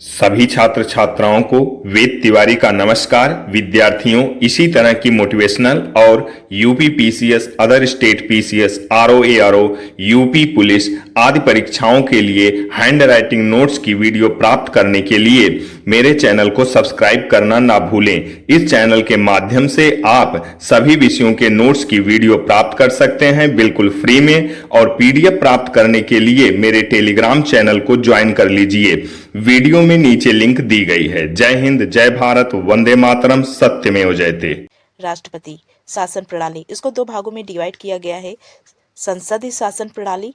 सभी छात्र छात्राओं को वेद तिवारी का नमस्कार। विद्यार्थियों, इसी तरह की मोटिवेशनल और UP PCS, other state PCS, RO ARO, UP police आदि परीक्षाओं के लिए हैंड राइटिंग नोट्स की वीडियो प्राप्त करने के लिए मेरे चैनल को सब्सक्राइब करना ना भूलें। इस चैनल के माध्यम से आप सभी विषयों के नोट्स की वीडियो प्राप्त कर सकते हैं बिल्कुल फ्री में, और पीडीएफ प्राप्त करने के लिए मेरे टेलीग्राम चैनल को ज्वाइन कर लीजिए। वीडियो में नीचे लिंक दी गई है। जय हिंद, जय भारत, वंदे मातरम, सत्यमेव जयते। राष्ट्रपति शासन प्रणाली, इसको दो भागों में डिवाइड किया गया है। संसदीय शासन प्रणाली,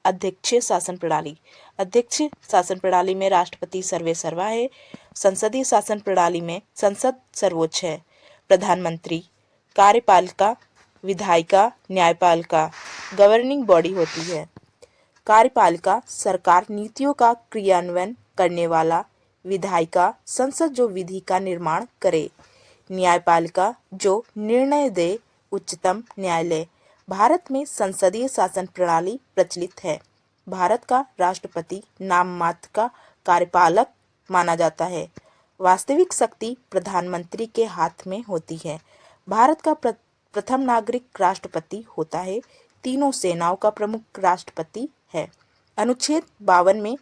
अध्यक्षीय शासन प्रणाली। अध्यक्षीय शासन प्रणाली में राष्ट्रपति सर्वे सर्वा है। संसदीय शासन प्रणाली में संसद सर्वोच्च है। प्रधानमंत्री कार्यपालिका, विधायिका, न्यायपालिका गवर्निंग बॉडी होती है। कार्यपालिका सरकार नीतियों का क्रियान्वयन करने वाला, विधायिका संसद जो विधि का निर्माण करे, न्यायपालिका जो निर्णय दे, उच्चतम न्यायालय। भारत में संसदीय शासन प्रणाली प्रचलित है। भारत का राष्ट्रपति नाम मात्र का कार्यपालक माना जाता है। वास्तविक शक्ति प्रधानमंत्री के हाथ में होती है। भारत का प्रथम नागरिक राष्ट्रपति होता है। तीनों सेनाओं का प्रमुख राष्ट्रपति है। अनुच्छेद 52 में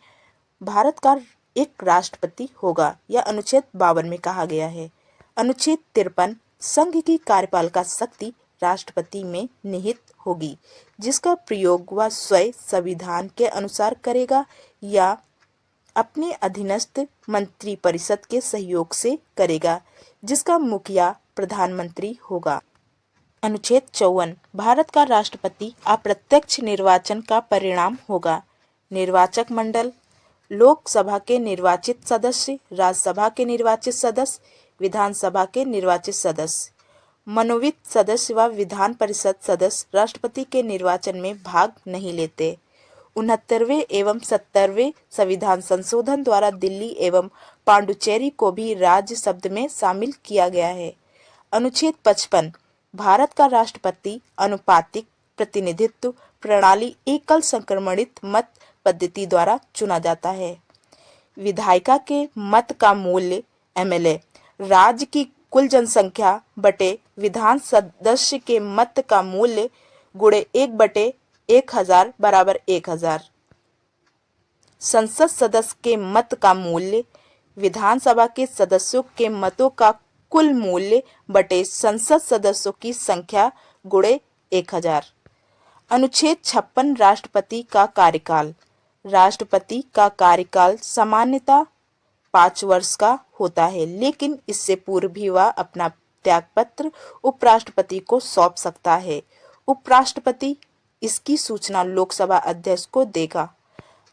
भारत का एक राष्ट्रपति होगा, यह अनुच्छेद 52 में कहा गया है। अनुच्छेद 53 संघ की कार्यपालिका शक्ति राष्ट्रपति में निहित होगी, जिसका प्रयोग वह स्वयं संविधान के अनुसार करेगा या अपने अधीनस्थ मंत्रिपरिषद के सहयोग से करेगा, जिसका मुखिया प्रधानमंत्री होगा। अनुच्छेद 54 भारत का राष्ट्रपति अप्रत्यक्ष निर्वाचन का परिणाम होगा। निर्वाचक मंडल, लोकसभा के निर्वाचित सदस्य, राज्यसभा के निर्वाचित सदस्य, विधानसभा के निर्वाचित सदस्य, मनोनीत सदस्य व विधान परिषद सदस्य राष्ट्रपति के निर्वाचन में भाग नहीं लेते। 69वें एवं 70वें संविधान संशोधन द्वारा दिल्ली एवं पांडुचेरी को भी राज्य शब्द में शामिल किया गया है। अनुच्छेद 55 भारत का राष्ट्रपति अनुपातिक प्रतिनिधित्व प्रणाली एकल संक्रमणित मत पद्धति द्वारा चुना जाता है। विधायिका के मत का मूल्य एमएलए, राज्य की कुल जनसंख्या बटे विधान सदस्य के मत का मूल्य गुणे 1/1000 बराबर 1000। संसद सदस्य के मत का मूल्य विधानसभा के सदस्यों के मतों का कुल मूल्य बटे संसद सदस्यों की संख्या गुणे 1000। अनुच्छेद 56 राष्ट्रपति का कार्यकाल। राष्ट्रपति का कार्यकाल सामान्यतः 5 वर्ष का होता है, लेकिन इससे पूर्व भी वह अपना त्यागपत्र उपराष्ट्रपति को सौंप सकता है। उपराष्ट्रपति इसकी सूचना लोकसभा अध्यक्ष को देगा।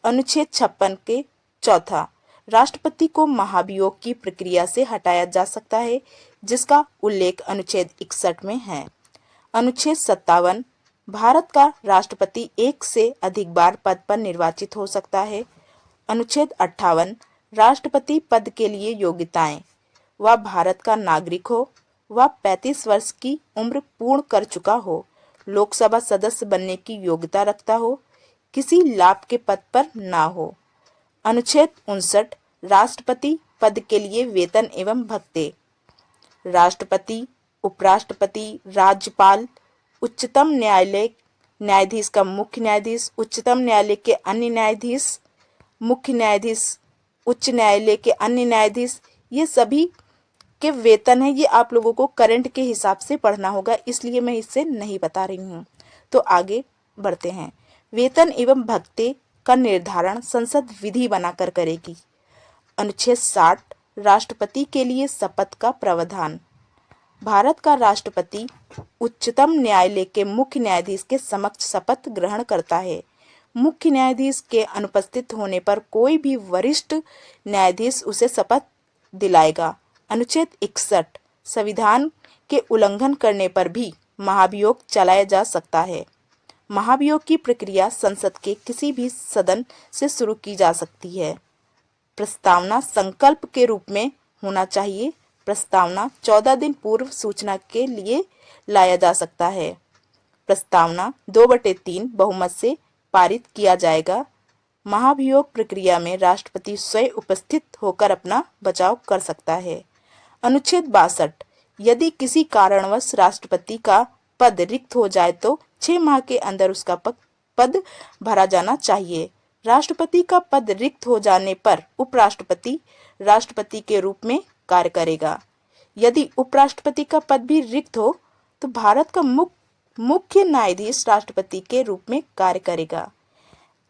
अनुच्छेद 56 के चौथा राष्ट्रपति को महाभियोग की प्रक्रिया से हटाया जा सकता है, जिसका उल्लेख अनुच्छेद 61 में है। अनुच्छेद 57 भारत का राष्ट्रपति एक से अधिक बार पद पर निर्वाचित हो सकता है। अनुच्छेद 58 राष्ट्रपति पद के लिए योग्यताएं, वह भारत का नागरिक हो, वह 35 वर्ष की उम्र पूर्ण कर चुका हो, लोकसभा सदस्य बनने की योग्यता रखता हो, किसी लाभ के पद पर ना हो। अनुच्छेद 59 राष्ट्रपति पद के लिए वेतन एवं भत्ते। राष्ट्रपति, उपराष्ट्रपति, राज्यपाल, उच्चतम न्यायालय न्यायाधीश का मुख्य न्यायाधीश, उच्चतम न्यायालय के अन्य न्यायाधीश, मुख्य न्यायाधीश, उच्च न्यायालय के अन्य न्यायाधीश, ये सभी के वेतन है। ये आप लोगों को करंट के हिसाब से पढ़ना होगा, इसलिए मैं इससे नहीं बता रही हूँ। तो आगे बढ़ते हैं। वेतन एवं भत्ते का निर्धारण संसद विधि बनाकर करेगी। अनुच्छेद 60 राष्ट्रपति के लिए शपथ का प्रावधान। भारत का राष्ट्रपति उच्चतम न्यायालय के मुख्य न्यायाधीश के समक्ष शपथ ग्रहण करता है। मुख्य न्यायाधीश के अनुपस्थित होने पर कोई भी वरिष्ठ न्यायाधीश उसे शपथ दिलाएगा। अनुच्छेद 61 संविधान के उल्लंघन करने पर भी महाभियोग चलाया जा सकता है। महाभियोग की प्रक्रिया संसद के किसी भी सदन से शुरू की जा सकती है। प्रस्तावना संकल्प के रूप में होना चाहिए। प्रस्तावना 14 दिन पूर्व सूचना के लिए लाया जा सकता है। प्रस्तावना 2/3 बहुमत से पारित किया जाएगा। महाभियोग प्रक्रिया में राष्ट्रपति स्वयं उपस्थित होकर अपना बचाव कर सकता है। अनुच्छेद 62, यदि किसी कारणवश राष्ट्रपति का पद रिक्त हो जाए तो 6 माह के अंदर उसका पद भरा जाना चाहिए। राष्ट्रपति का पद रिक्त हो जाने पर उपराष्ट्रपति राष्ट्रपति के रूप में कार्य करेगा। यदि उपराष्ट्रपति का पद भी रिक्त हो तो भारत का मुख्य न्यायाधीश राष्ट्रपति के रूप में कार्य करेगा।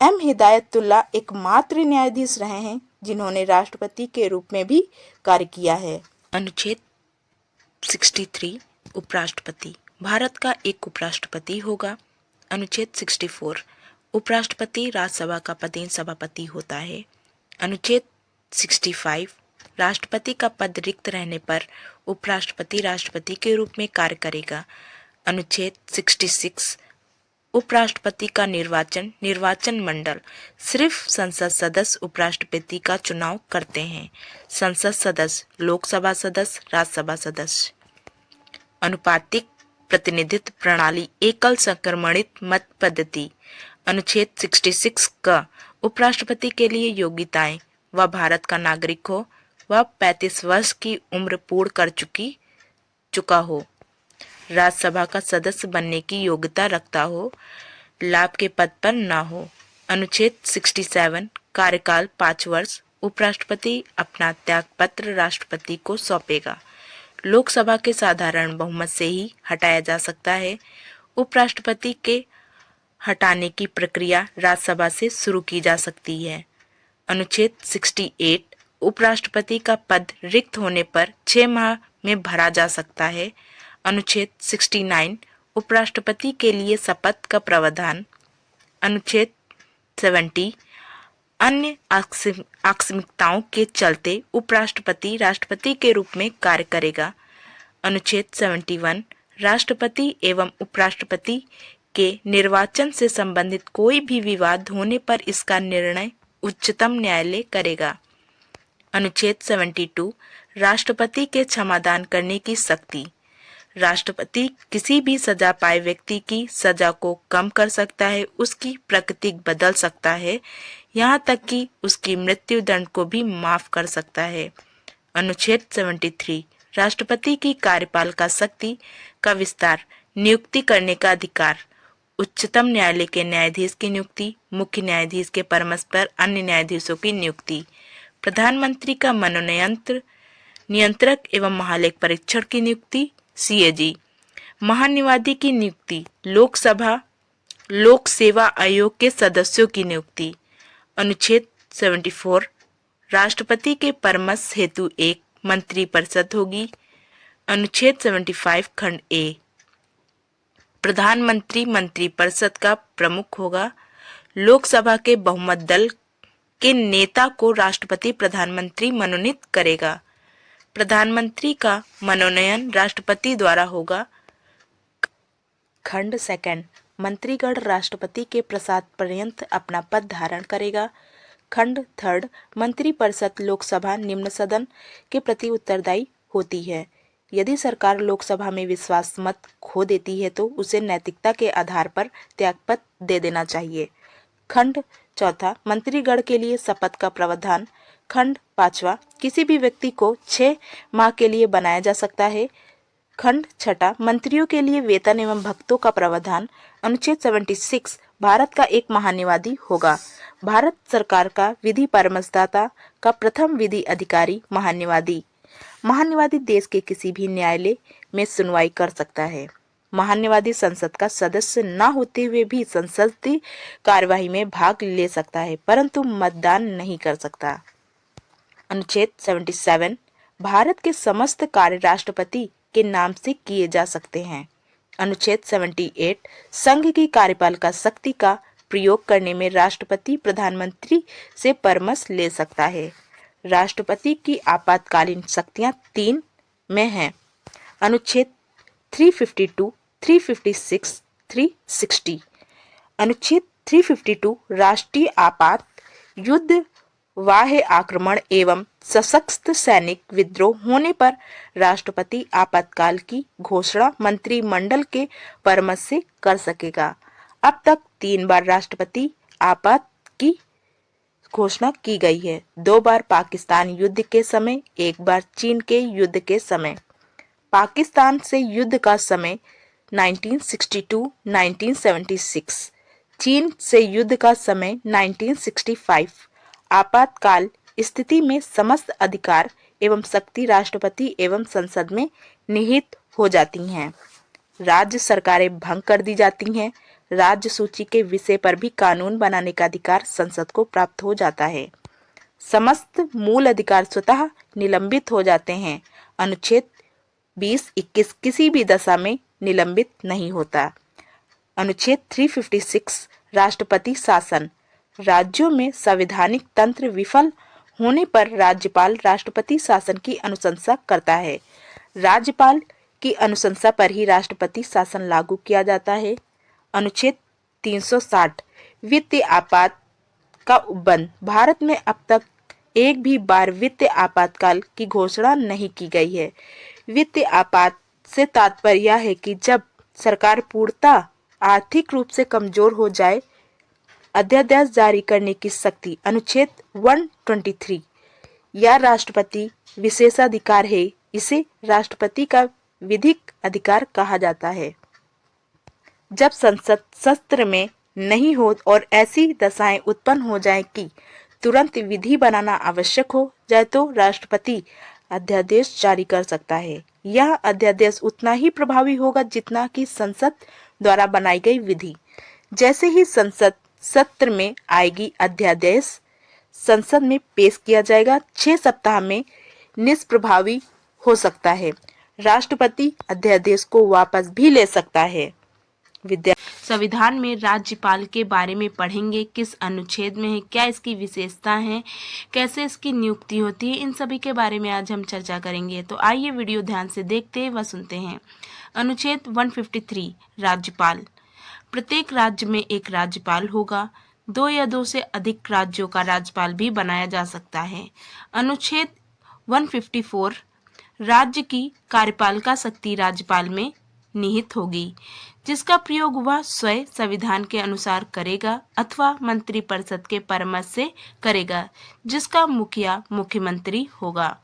एम हिदायतुल्ला एकमात्र न्यायाधीश रहे हैं जिन्होंने राष्ट्रपति के रूप में भी कार्य किया है। अनुच्छेद 63, उपराष्ट्रपति। भारत का एक उपराष्ट्रपति होगा। अनुच्छेद 64, उपराष्ट्रपति राज्यसभा का पदेन सभापति होता है। अनुच्छेद 65, राष्ट्रपति का पद रिक्त रहने पर उपराष्ट्रपति राष्ट्रपति के रूप में कार्य करेगा। अनुच्छेद 66, उपराष्ट्रपति का निर्वाचन मंडल सिर्फ संसद सदस्य उपराष्ट्रपति का चुनाव करते हैं। संसद सदस्य, लोकसभा सदस्य, राज्यसभा सदस्य। अनुपातिक प्रतिनिधित्व प्रणाली, एकल संक्रमणित मत पद्धति। अनुच्छेद 66 का उपराष्ट्रपति के लिए योग्यताएं, वह भारत का नागरिक हो, वह 35 वर्ष की उम्र पूर्ण कर चुका हो, राज्यसभा का सदस्य बनने की योग्यता रखता हो, लाभ के पद पर न हो। अनुच्छेद 67, कार्यकाल 5 वर्ष। उपराष्ट्रपति अपना त्यागपत्र राष्ट्रपति को सौंपेगा। लोकसभा के साधारण बहुमत से ही हटाया जा सकता है। उपराष्ट्रपति के हटाने की प्रक्रिया राज्यसभा से शुरू की जा सकती है। अनुच्छेद 68, उपराष्ट्रपति का पद रिक्त होने पर 6 माह में भरा जा सकता है। अनुच्छेद 69, उपराष्ट्रपति के लिए शपथ का प्रावधान। अनुच्छेद 70, अन्य आकस्मिकताओं के चलते उपराष्ट्रपति राष्ट्रपति के रूप में कार्य करेगा। अनुच्छेद 71, राष्ट्रपति एवं उपराष्ट्रपति के निर्वाचन से संबंधित कोई भी विवाद होने पर इसका निर्णय उच्चतम न्यायालय करेगा। अनुच्छेद 72, राष्ट्रपति के क्षमादान करने की शक्ति। राष्ट्रपति किसी भी सजा पाए व्यक्ति की सजा को कम कर सकता है, उसकी प्रकृति बदल सकता है, यहाँ तक कि उसकी मृत्यु दंड को भी माफ कर सकता है। अनुच्छेद 73, राष्ट्रपति की कार्यपालिका शक्ति का विस्तार। नियुक्ति करने का अधिकार। उच्चतम न्यायालय के न्यायाधीश की नियुक्ति, मुख्य न्यायाधीश के परामर्श पर अन्य न्यायाधीशों की नियुक्ति। प्रधानमंत्री का मनोनयन, नियंत्रक एवं महालेख परीक्षण की नियुक्ति, CAG। महान्यायाधीश की नियुक्ति, लोक सेवा आयोग के सदस्यों की नियुक्ति। अनुच्छेद 74, राष्ट्रपति के परामर्श हेतु एक मंत्रिपरिषद होगी। अनुच्छेद 75 खंड ए, प्रधानमंत्री मंत्रिपरिषद का प्रमुख होगा। लोकसभा के बहुमत दल के नेता को राष्ट्रपति प्रधानमंत्री मनोनीत करेगा। प्रधानमंत्री का मनोनयन राष्ट्रपति द्वारा होगा। खंड सेकंड, मंत्रीगण राष्ट्रपति के प्रसाद पर्यंत अपना पद धारण करेगा। खंड थर्ड, मंत्रिपरिषद लोकसभा निम्न सदन के प्रति उत्तरदायी होती है। यदि सरकार लोकसभा में विश्वास मत खो देती है तो उसे नैतिकता के आधार पर त्यागपत्र दे देना चाहिए। खंड चौथा, मंत्रीगण के लिए शपथ का प्रावधान। खंड पांचवा, किसी भी व्यक्ति को 6 माह के लिए बनाया जा सकता है। खंड छठा, मंत्रियों के लिए वेतन एवं भत्तों का प्रावधान। अनुच्छेद 76, भारत का एक महान्यायाधीश होगा। भारत सरकार का विधि परामर्शदाता का प्रथम विधि अधिकारी महान्यायाधीश। महान्यायाधीश देश के किसी भी न्यायालय में सुनवाई कर सकता है। महान्यायाधीश संसद का सदस्य न होते हुए भी संसदीय कार्यवाही में भाग ले सकता है, परंतु मतदान नहीं कर सकता। अनुच्छेद 77, भारत के समस्त कार्य राष्ट्रपति के नाम से किए जा सकते हैं। अनुच्छेद 78, संघ की कार्यपालिका शक्ति का प्रयोग करने में राष्ट्रपति प्रधानमंत्री से परामर्श ले सकता है। राष्ट्रपति की आपातकालीन शक्तियां 3 में हैं। अनुच्छेद 352, 356, 360। अनुच्छेद 352, राष्ट्रीय आपात, युद्ध, बाह्य आक्रमण एवं सशस्त्र सैनिक विद्रोह होने पर राष्ट्रपति आपातकाल की घोषणा मंत्रिमंडल के परामर्श से कर सकेगा। अब तक 3 बार राष्ट्रपति आपात की घोषणा की गई है। 2 बार पाकिस्तान युद्ध के समय, 1 बार चीन के युद्ध के समय। पाकिस्तान से युद्ध का समय 1962-1976, चीन से युद्ध का समय 1965। आपातकाल स्थिति में समस्त अधिकार एवं शक्ति राष्ट्रपति एवं संसद में निहित हो जाती हैं। राज्य सरकारें भंग कर दी जाती हैं। राज्य सूची के विषय पर भी कानून बनाने का अधिकार संसद को प्राप्त हो जाता है। समस्त मूल अधिकार स्वतः निलंबित हो जाते हैं। अनुच्छेद 20-21 किसी भी दशा में निलंबित नहीं होता। अनुच्छेद 356 राष्ट्रपति शासन। राज्यों में संवैधानिक तंत्र विफल होने पर राज्यपाल राष्ट्रपति शासन की अनुशंसा करता है। राज्यपाल की अनुशंसा पर ही राष्ट्रपति शासन लागू किया जाता है। अनुच्छेद 360 वित्तीय आपात का उपबंध। भारत में अब तक एक भी बार वित्तीय आपातकाल की घोषणा नहीं की गई है। वित्तीय आपात से तात्पर्य यह है कि जब सरकार पूर्णतः आर्थिक रूप से कमजोर हो जाए। अध्यादेश जारी करने की शक्ति। अनुच्छेद 123 यह राष्ट्रपति विशेषाधिकार है। इसे राष्ट्रपति का विधिक अधिकार कहा जाता है। जब संसद सत्र में नहीं हो और ऐसी दशाएं उत्पन्न हो जाए कि तुरंत विधि बनाना आवश्यक हो जाए तो राष्ट्रपति अध्यादेश जारी कर सकता है। यह अध्यादेश उतना ही प्रभावी होगा जितना कि संसद द्वारा बनाई गई विधि। जैसे ही संसद सत्र में आएगी, अध्यादेश संसद में पेश किया जाएगा। 6 सप्ताह में निष्प्रभावी हो सकता है। राष्ट्रपति अध्यादेश को वापस भी ले सकता है। संविधान में राज्यपाल के बारे में पढ़ेंगे, किस अनुच्छेद में है, क्या इसकी विशेषता है, कैसे इसकी नियुक्ति होती है, इन सभी के बारे में आज हम चर्चा करेंगे। तो आइए वीडियो ध्यान से देखते व सुनते हैं। अनुच्छेद 153 राज्यपाल। प्रत्येक राज्य में एक राज्यपाल होगा। 2 या 2 से अधिक राज्यों का राज्यपाल भी बनाया जा सकता है। अनुच्छेद 154 राज्य की कार्यपालिका शक्ति राज्यपाल में निहित होगी, जिसका प्रयोग वह स्वयं संविधान के अनुसार करेगा अथवा मंत्रिपरिषद के परामर्श से करेगा, जिसका मुखिया मुख्यमंत्री होगा।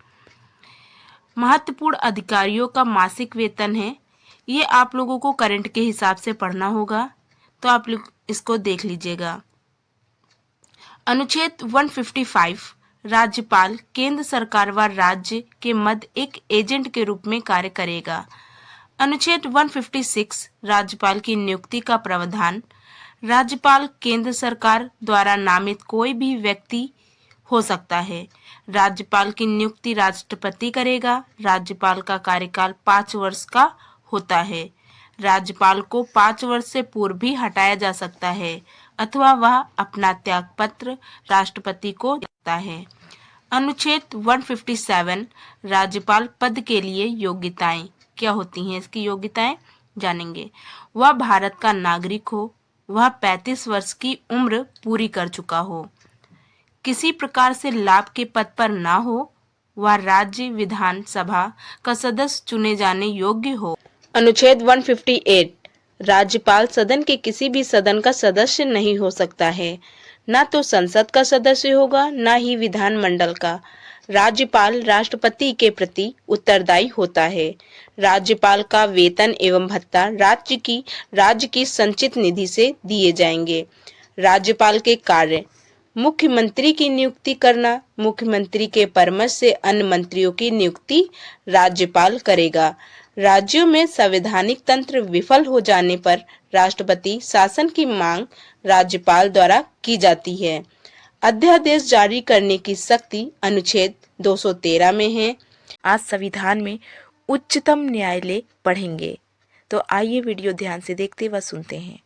महत्वपूर्ण अधिकारियों का मासिक वेतन है। ये आप लोगों को करंट के हिसाब से पढ़ना होगा, तो आप लोग इसको देख लीजिएगा। अनुच्छेद 155 राज्यपाल केंद्र सरकार व राज्य के मध्य एक एजेंट के रूप में कार्य करेगा। अनुच्छेद 156 राज्यपाल की नियुक्ति का प्रावधान। राज्यपाल केंद्र सरकार द्वारा नामित कोई भी व्यक्ति हो सकता है। राज्यपाल की नियुक्ति राष्ट्रपति करेगा। राज्यपाल का कार्यकाल 5 वर्ष का होता है। राज्यपाल को 5 वर्ष से पूर्व भी हटाया जा सकता है अथवा वह अपना त्यागपत्र राष्ट्रपति को देता है। अनुच्छेद 157 राज्यपाल पद के लिए योग्यताएं क्या होती हैं, इसकी योग्यताएं जानेंगे। वह भारत का नागरिक हो, वह 35 वर्ष की उम्र पूरी कर चुका हो, किसी प्रकार से लाभ के पद पर ना हो, वह राज्य विधानसभा का सदस्य चुने जाने योग्य हो। अनुच्छेद 158 राज्यपाल सदन के किसी भी सदन का सदस्य नहीं हो सकता है। ना तो संसद का सदस्य होगा, ना ही विधानमंडल का। राज्यपाल राष्ट्रपति के प्रति उत्तरदायी होता है। राज्यपाल का वेतन एवं भत्ता राज्य की संचित निधि से दिए जाएंगे। राज्यपाल के कार्य: मुख्यमंत्री की नियुक्ति करना। मुख्यमंत्री के परामर्श से अन्य मंत्रियों की नियुक्ति राज्यपाल करेगा। राज्यों में संवैधानिक तंत्र विफल हो जाने पर राष्ट्रपति शासन की मांग राज्यपाल द्वारा की जाती है। अध्यादेश जारी करने की शक्ति अनुच्छेद 213 में है। आज संविधान में उच्चतम न्यायालय पढ़ेंगे, तो आइए वीडियो ध्यान से देखते व सुनते हैं।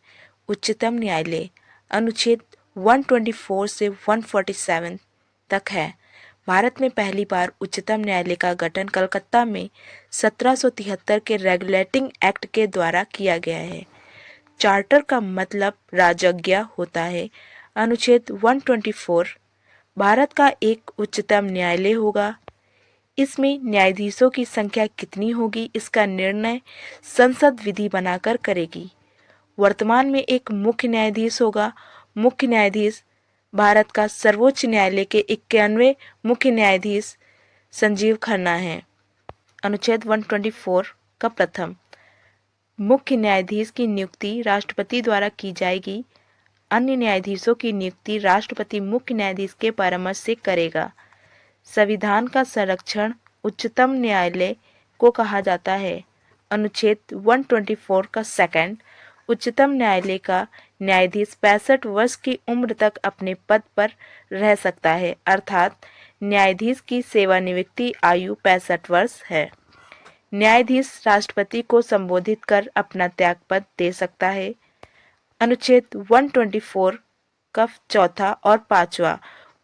उच्चतम न्यायालय अनुच्छेद 124 से 147 तक है। भारत में पहली बार उच्चतम न्यायालय का गठन कलकत्ता में 1773 के रेगुलेटिंग एक्ट के द्वारा किया गया है। चार्टर का मतलब राजज्ञा होता है। अनुच्छेद 124 भारत का एक उच्चतम न्यायालय होगा। इसमें न्यायाधीशों की संख्या कितनी होगी, इसका निर्णय संसद विधि बनाकर करेगी। वर्तमान में एक मुख्य न्यायाधीश होगा। मुख्य न्यायाधीश भारत का सर्वोच्च न्यायालय के 91वें मुख्य न्यायाधीश संजीव खन्ना हैं। अनुच्छेद 124 का प्रथम, मुख्य न्यायाधीश की नियुक्ति राष्ट्रपति द्वारा की जाएगी। अन्य न्यायाधीशों की नियुक्ति राष्ट्रपति मुख्य न्यायाधीश के परामर्श से करेगा। संविधान का संरक्षण उच्चतम न्यायालय को कहा जाता है। अनुच्छेद 124 का सेकंड, उच्चतम न्यायालय का न्यायाधीश 65 वर्ष की उम्र तक अपने पद पर रह सकता है, अर्थात न्यायाधीश की सेवानिवृत्ति आयु 65 वर्ष है। न्यायाधीश राष्ट्रपति को संबोधित कर अपना त्यागपत्र दे सकता है। अनुच्छेद 124 का चौथा और पांचवा,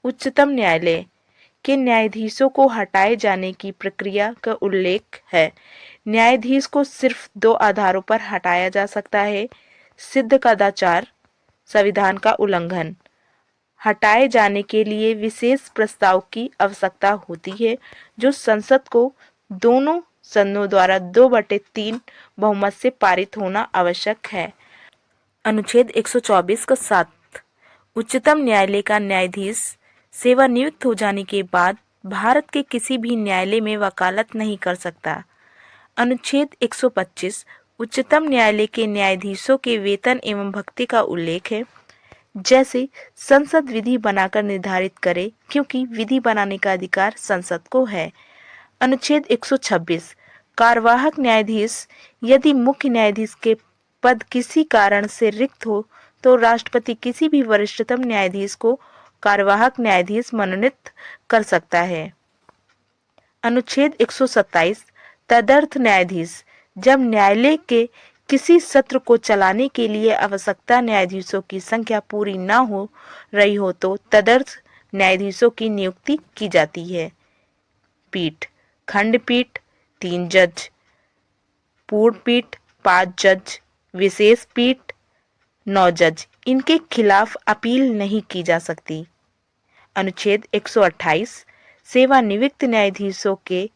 उच्चतम न्यायालय के न्यायाधीशों को हटाए जाने की प्रक्रिया का उल्लेख है। न्यायाधीश को सिर्फ 2 आधारों पर हटाया जा सकता है: सिद्ध कदाचार, संविधान का उल्लंघन। हटाए जाने के लिए विशेष प्रस्ताव की आवश्यकता होती है, जो संसद को दोनों सदनों द्वारा 2/3 बहुमत से पारित होना आवश्यक है। अनुच्छेद 124 का 7, उच्चतम न्यायालय का न्यायाधीश सेवानिवृत्त हो जाने के बाद भारत के किसी भी न्यायालय में वकालत नहीं कर सकता। अनुच्छेद 125, उच्चतम न्यायालय के न्यायाधीशों के वेतन एवं भत्ते का उल्लेख है। जैसे संसद विधि बनाकर निर्धारित करे, क्योंकि विधि बनाने का अधिकार संसद को है। अनुच्छेद 126, कार्यवाहक न्यायाधीश, यदि मुख्य न्यायाधीश के पद किसी कारण से रिक्त हो तो राष्ट्रपति किसी भी वरिष्ठतम न्यायाधीश को कार्यवाहक न्यायाधीश मनोनीत कर सकता है। अनुच्छेद 127, तदर्थ न्यायाधीश, जब न्यायालय के किसी सत्र को चलाने के लिए आवश्यकता न्यायाधीशों की संख्या पूरी न हो रही हो तो तदर्थ न्यायाधीशों की नियुक्ति की जाती है। पीठ, खंडपीठ 3 जज, पूर्ण पीठ 5 जज, विशेष पीठ 9 जज, इनके खिलाफ अपील नहीं की जा सकती। अनुच्छेद 128, सेवानिवृत्त न्यायाधीशों के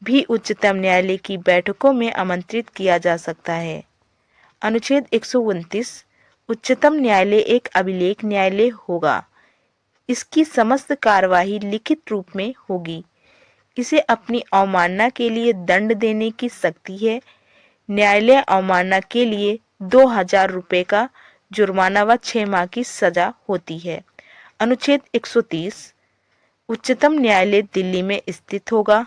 भी उच्चतम न्यायालय की बैठकों में आमंत्रित किया जा सकता है। अनुच्छेद 129, उच्चतम न्यायालय एक अभिलेख न्यायालय होगा। इसकी समस्त कार्यवाही लिखित रूप में होगी। इसे अपनी अवमानना के लिए दंड देने की शक्ति है। न्यायालय अवमानना के लिए 2000 रुपये का जुर्माना व 6 माह की सजा होती है। अनुच्छेद 130, उच्चतम न्यायालय दिल्ली में स्थित होगा।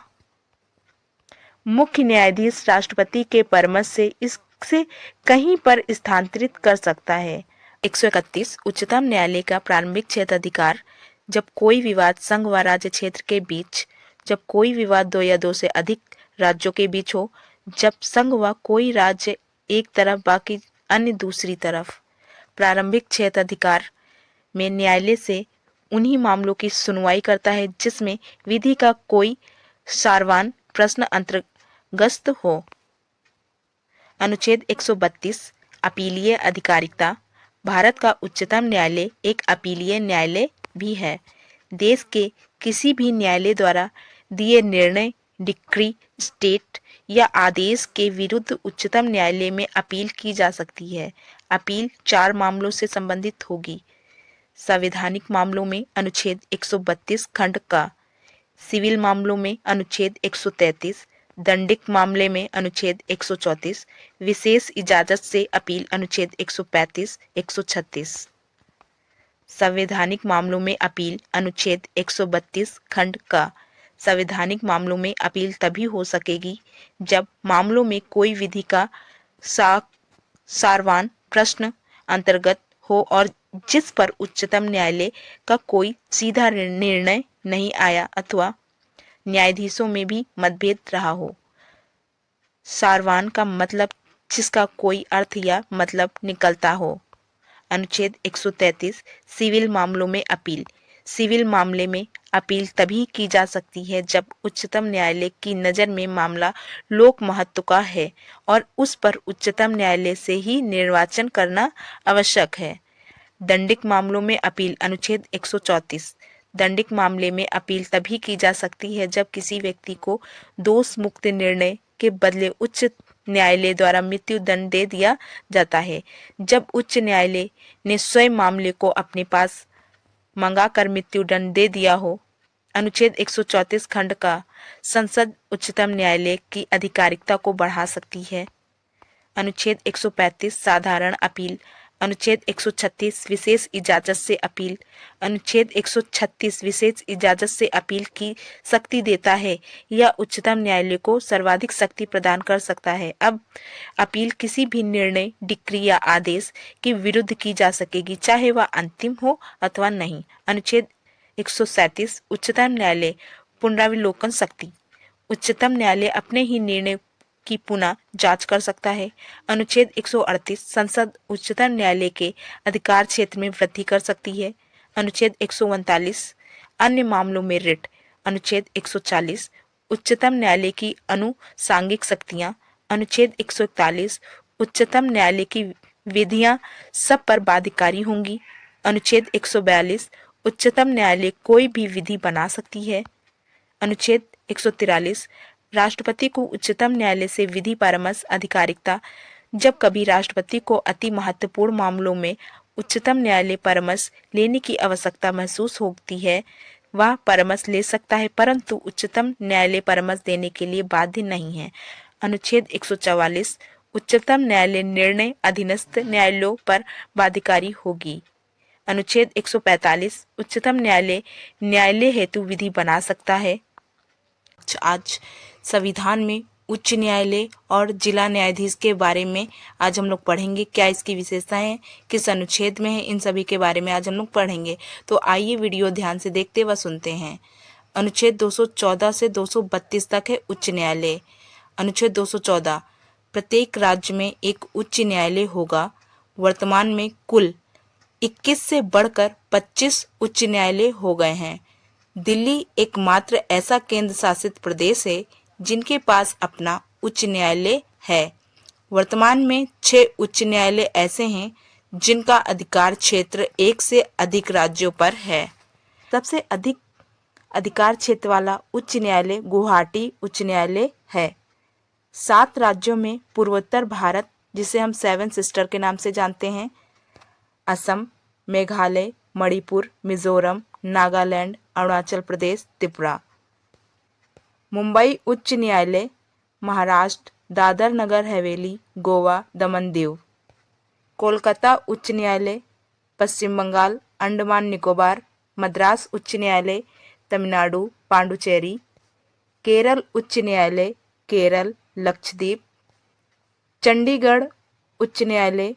मुख्य न्यायाधीश राष्ट्रपति के परामर्श से इसे कहीं पर स्थानांतरित कर सकता है। 131, उच्चतम न्यायालय का प्रारंभिक क्षेत्र अधिकार, जब कोई विवाद संघ व राज्य क्षेत्र के बीच, जब कोई विवाद 2 या 2 से अधिक राज्यों के बीच हो, जब संघ व कोई राज्य एक तरफ बाकी अन्य दूसरी तरफ। प्रारंभिक क्षेत्र अधिकार में न्यायालय से उन्हीं मामलों की सुनवाई करता है जिसमें विधि का कोई सारवान प्रश्न अंतर्गत हो। अनुच्छेद 132, अपीलीय अधिकारिता, भारत का उच्चतम न्यायालय एक अपीलीय न्यायालय भी है। देश के किसी भी न्यायालय द्वारा दिए निर्णय, डिक्री, स्टेट या आदेश के विरुद्ध उच्चतम न्यायालय में अपील की जा सकती है। अपील 4 मामलों से संबंधित होगी। संवैधानिक मामलों में अनुच्छेद 132 खंड का, सिविल मामलों में अनुच्छेद 133, दंडिक मामले में अनुच्छेद 134, विशेष इजाजत से अपील अनुच्छेद 135, 136। संवैधानिक मामलों में अपील अनुच्छेद 132 खंड का, संवैधानिक मामलों में अपील तभी हो सकेगी जब मामलों में कोई विधि का सारवान प्रश्न अंतर्गत हो और जिस पर उच्चतम न्यायालय का कोई सीधा निर्णय नहीं आया अथवा न्यायाधीशों में भी मतभेद रहा हो। सारवान का मतलब जिसका कोई अर्थ या मतलब निकलता हो। अनुच्छेद 133, सिविल मामलों में अपील, सिविल मामले में अपील तभी की जा सकती है जब उच्चतम न्यायालय की नज़र में मामला लोक महत्व का है और उस पर उच्चतम न्यायालय से ही निर्वाचन करना आवश्यक है। दंडिक मामलों में अपील अनुच्छेद 134, दंडिक मामले में अपील तभी की जा सकती है जब किसी व्यक्ति को दोष मुक्त निर्णय के बदले उच्च न्यायालय द्वारा मृत्यु दंड दे दिया जाता है, जब उच्च न्यायालय ने स्वयं मामले को अपने पास मंगाकर मृत्युदंड दे दिया हो। अनुच्छेद 134 खंड का संसद उच्चतम न्यायालय की आधिकारिकता को बढ़ा सकती है। अनुच्छेद 135 साधारण अपील। अनुच्छेद 136 विशेष इजाजत से अपील। अनुच्छेद 136 विशेष इजाजत से अपील की शक्ति देता है। यह उच्चतम न्यायालय को सर्वाधिक शक्ति प्रदान कर सकता है। अब अपील किसी भी निर्णय, डिक्री या आदेश के विरुद्ध की जा सकेगी, चाहे वह अंतिम हो अथवा नहीं। अनुच्छेद 137 उच्चतम न्यायालय पुनरावलोकन शक्ति। उच्चतम न्यायालय अपने ही निर्णय की पुनः जांच कर सकता है। अनुच्छेद 138 संसद उच्चतम न्यायालय के अधिकार क्षेत्र में वृद्धि कर सकती है। अनुच्छेद 139 अन्य मामलों में रिट। अनुच्छेद 140 उच्चतम न्यायालय की अनुसांगिक शक्तियां। अनुच्छेद 141 उच्चतम न्यायालय की विधियां सब पर बाध्यकारी होंगी। अनुच्छेद 142 उच्चतम न्यायालय कोई भी विधि बना सकती है। अनुच्छेद 143 राष्ट्रपति को उच्चतम न्यायालय से विधि परामर्श अधिकारिकता। जब कभी राष्ट्रपति को अति महत्वपूर्ण मामलों में उच्चतम न्यायालय परामर्श लेने की आवश्यकता महसूस होती है, वह परामर्श ले सकता है, परंतु उच्चतम न्यायालय परामर्श देने के लिए बाध्य नहीं है। अनुच्छेद 144 उच्चतम न्यायालय निर्णय अधीनस्थ न्यायालयों पर बाध्यकारी होगी। अनुच्छेद 145 उच्चतम न्यायालय न्यायालय हेतु विधि बना सकता है। आज संविधान में उच्च न्यायालय और जिला न्यायाधीश के बारे में आज हम लोग पढ़ेंगे। क्या इसकी विशेषताएं हैं, किस अनुच्छेद में है, इन सभी के बारे में आज हम लोग पढ़ेंगे। तो आइए वीडियो ध्यान से देखते व सुनते हैं। अनुच्छेद 214 से 232 तक है उच्च न्यायालय। अनुच्छेद 214 प्रत्येक राज्य में एक उच्च न्यायालय होगा। वर्तमान में कुल 21 से बढ़कर 25 उच्च न्यायालय हो गए हैं। दिल्ली एकमात्र ऐसा केंद्र शासित प्रदेश है जिनके पास अपना उच्च न्यायालय है। वर्तमान में 6 उच्च न्यायालय ऐसे हैं जिनका अधिकार क्षेत्र 1 से अधिक राज्यों पर है। सबसे अधिक अधिकार क्षेत्र वाला उच्च न्यायालय गुवाहाटी उच्च न्यायालय है। 7 राज्यों में पूर्वोत्तर भारत, जिसे हम 7 सिस्टर के नाम से जानते हैं, असम, मेघालय, मणिपुर, मिजोरम, नागालैंड, अरुणाचल प्रदेश, त्रिपुरा। मुंबई उच्च न्यायालय महाराष्ट्र, दादर नगर हवेली, गोवा, दमन दीव। कोलकाता उच्च न्यायालय पश्चिम बंगाल, अंडमान निकोबार। मद्रास उच्च न्यायालय तमिलनाडु, पांडुचेरी। केरल उच्च न्यायालय केरल, लक्षद्वीप। चंडीगढ़ उच्च न्यायालय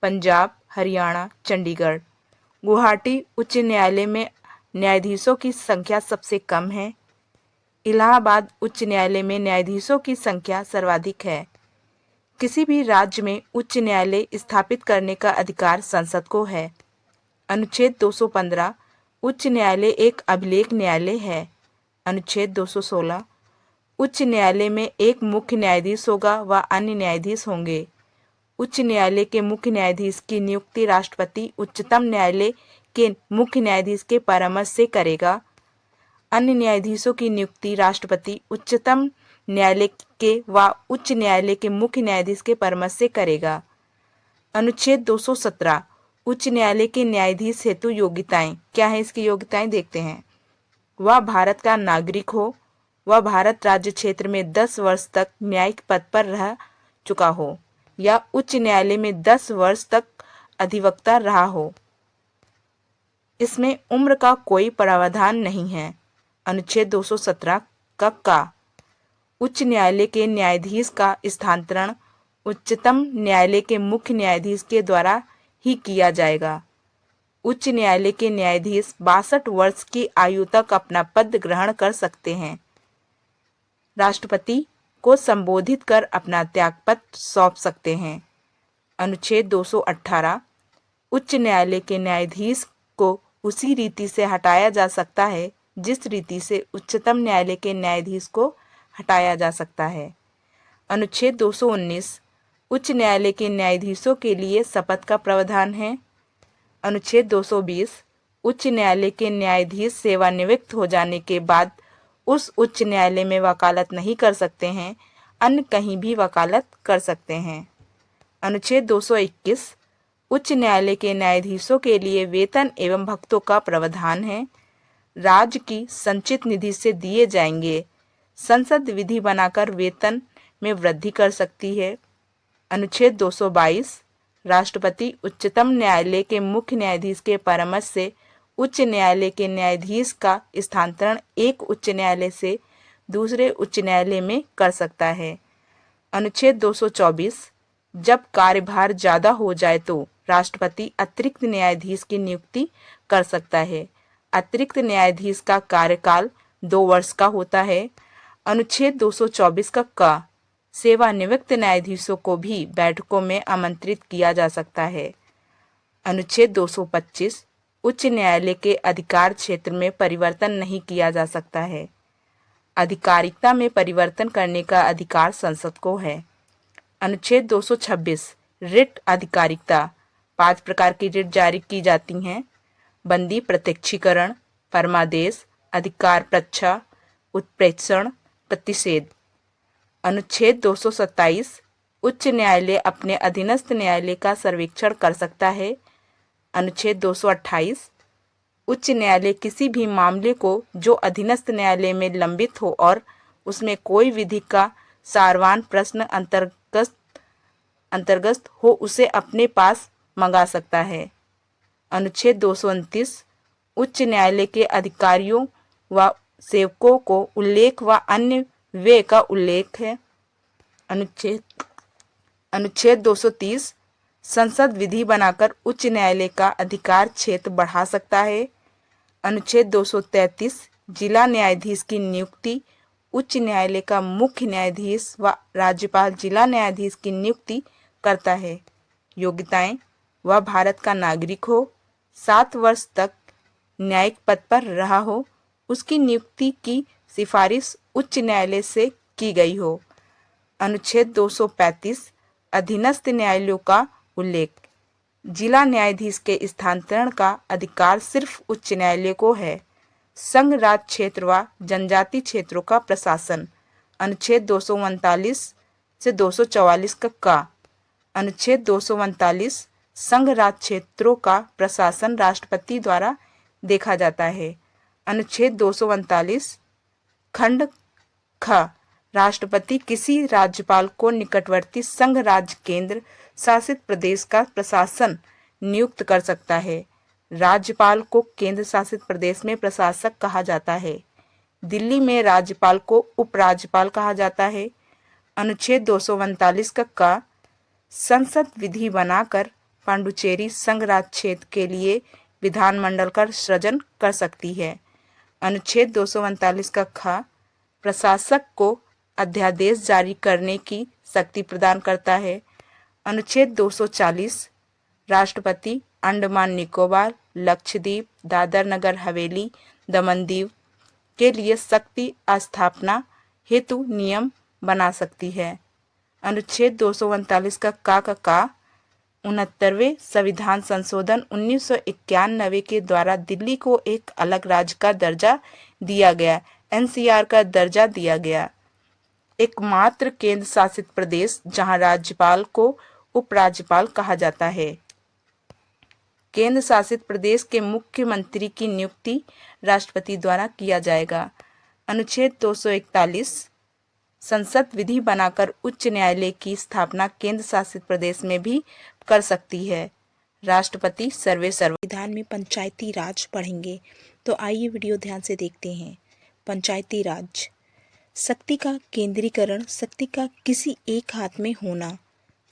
पंजाब, हरियाणा, चंडीगढ़। गुवाहाटी उच्च न्यायालय में न्यायाधीशों की संख्या सबसे कम है। इलाहाबाद उच्च न्यायालय में न्यायाधीशों की संख्या सर्वाधिक है। किसी भी राज्य में उच्च न्यायालय स्थापित करने का अधिकार संसद को है। अनुच्छेद 215 उच्च न्यायालय एक अभिलेख न्यायालय है। अनुच्छेद 216 उच्च न्यायालय में एक मुख्य न्यायाधीश होगा व अन्य न्यायाधीश होंगे। उच्च न्यायालय के मुख्य न्यायाधीश की नियुक्ति राष्ट्रपति उच्चतम न्यायालय के मुख्य न्यायाधीश के परामर्श से करेगा। अन्य न्यायाधीशों की नियुक्ति राष्ट्रपति उच्चतम न्यायालय के व उच्च न्यायालय के मुख्य न्यायाधीश के परामर्श से करेगा। अनुच्छेद 217 उच्च न्यायालय के न्यायाधीश हेतु योग्यताएं। क्या है इसकी योग्यताएं, देखते हैं। वह भारत का नागरिक हो, वह भारत राज्य क्षेत्र में 10 वर्ष तक न्यायिक पद पर रह चुका हो या उच्च न्यायालय में 10 वर्ष तक अधिवक्ता रहा हो। इसमें उम्र का कोई प्रावधान नहीं है। अनुच्छेद 217 का उच्च न्यायालय के न्यायाधीश का स्थानांतरण उच्चतम न्यायालय के मुख्य न्यायाधीश के द्वारा ही किया जाएगा। उच्च न्यायालय के न्यायाधीश 62 वर्ष की आयु तक अपना पद ग्रहण कर सकते हैं। राष्ट्रपति को संबोधित कर अपना त्यागपत्र सौंप सकते हैं। अनुच्छेद 218 उच्च न्यायालय के न्यायाधीश को उसी रीति से हटाया जा सकता है जिस रीति से उच्चतम न्यायालय के न्यायाधीश को हटाया जा सकता है। अनुच्छेद 219 उच्च न्यायालय के न्यायाधीशों के लिए शपथ का प्रावधान है। अनुच्छेद 220 उच्च न्यायालय के न्यायाधीश सेवानिवृत्त हो जाने के बाद उस उच्च न्यायालय में वकालत नहीं कर सकते हैं, अन्य कहीं भी वकालत कर सकते हैं। अनुच्छेद 221 उच्च न्यायालय के न्यायाधीशों के लिए वेतन एवं भत्तों का प्रावधान है। राज्य की संचित निधि से दिए जाएंगे। संसद विधि बनाकर वेतन में वृद्धि कर सकती है। अनुच्छेद 222 राष्ट्रपति उच्चतम न्यायालय के मुख्य न्यायाधीश के परामर्श से उच्च न्यायालय के न्यायाधीश का स्थानांतरण एक उच्च न्यायालय से दूसरे उच्च न्यायालय में कर सकता है। अनुच्छेद 224 जब कार्यभार ज्यादा हो जाए तो राष्ट्रपति अतिरिक्त न्यायाधीश की नियुक्ति कर सकता है। अतिरिक्त न्यायाधीश का कार्यकाल 2 वर्ष का होता है। अनुच्छेद 224 का सेवानिवृत्त न्यायाधीशों को भी बैठकों में आमंत्रित किया जा सकता है। अनुच्छेद 225 उच्च न्यायालय के अधिकार क्षेत्र में परिवर्तन नहीं किया जा सकता है। अधिकारिकता में परिवर्तन करने का अधिकार संसद को है। अनुच्छेद 226 रिट अधिकारिकता 5 प्रकार की रिट जारी की जाती हैं। बंदी प्रत्यक्षीकरण, परमादेश, अधिकार प्रच्छा, उत्प्रेषण, प्रतिषेध। अनुच्छेद 227 उच्च न्यायालय अपने अधीनस्थ न्यायालय का सर्वेक्षण कर सकता है। अनुच्छेद 228 उच्च न्यायालय किसी भी मामले को जो अधीनस्थ न्यायालय में लंबित हो और उसमें कोई विधि का सारवान प्रश्न अंतर्गत हो उसे अपने पास मंगा सकता है। अनुच्छेद 229 उच्च न्यायालय के अधिकारियों व सेवकों को उल्लेख व अन्य व्यय का उल्लेख है। अनुच्छेद 230 संसद विधि बनाकर उच्च न्यायालय का अधिकार क्षेत्र बढ़ा सकता है। अनुच्छेद 233 जिला न्यायाधीश की नियुक्ति उच्च न्यायालय का मुख्य न्यायाधीश व राज्यपाल जिला न्यायाधीश की नियुक्ति करता है। योग्यताएं: वह भारत का नागरिक हो, 7 वर्ष तक न्यायिक पद पर रहा हो, उसकी नियुक्ति की सिफारिश उच्च न्यायालय से की गई हो। अनुच्छेद 235 अधीनस्थ न्यायालयों का उल्लेख। जिला न्यायाधीश के स्थानांतरण का अधिकार सिर्फ उच्च न्यायालय को है। संघ राज्य क्षेत्र व जनजाति क्षेत्रों का प्रशासन। अनुच्छेद 239 से 244 का अनुच्छेद 239 संघ राज्य क्षेत्रों का प्रशासन राष्ट्रपति द्वारा देखा जाता है। अनुच्छेद 239 खंड ख राष्ट्रपति किसी राज्यपाल को निकटवर्ती संघ राज्य केंद्र शासित प्रदेश का प्रशासन नियुक्त कर सकता है। राज्यपाल को केंद्र शासित प्रदेश में प्रशासक कहा जाता है। दिल्ली में राज्यपाल को उपराज्यपाल कहा जाता है। अनुच्छेद 239 का संसद विधि बनाकर पांडुचेरी संघ राज्य क्षेत्र के लिए विधानमंडल का सृजन कर सकती है। अनुच्छेद 239 का ख प्रशासक को अध्यादेश जारी करने की शक्ति प्रदान करता है। अनुच्छेद 240 राष्ट्रपति अंडमान निकोबार, लक्षद्वीप, दादर नगर हवेली, दमन दीव के लिए शक्ति स्थापना हेतु नियम बना सकती है। अनुच्छेद 239 का 69वें संविधान संशोधन 1991 के द्वारा दिल्ली को एक अलग राज्य का दर्जा दिया गया, एनसीआर का दर्जा दिया गया। एकमात्र केंद्र शासित प्रदेश जहां राज्यपाल को उपराज्यपाल कहा जाता है। केंद्र शासित प्रदेश के मुख्यमंत्री की नियुक्ति राष्ट्रपति द्वारा किया जाएगा। अनुच्छेद 241 संसद विधि बनाकर उच्च न्यायालय की स्थापना केंद्र शासित प्रदेश में भी कर सकती है। राष्ट्रपति संविधान में पंचायती राज पढ़ेंगे, तो आइए वीडियो ध्यान से देखते हैं। पंचायती राज शक्ति का केंद्रीकरण, शक्ति का किसी एक हाथ में होना,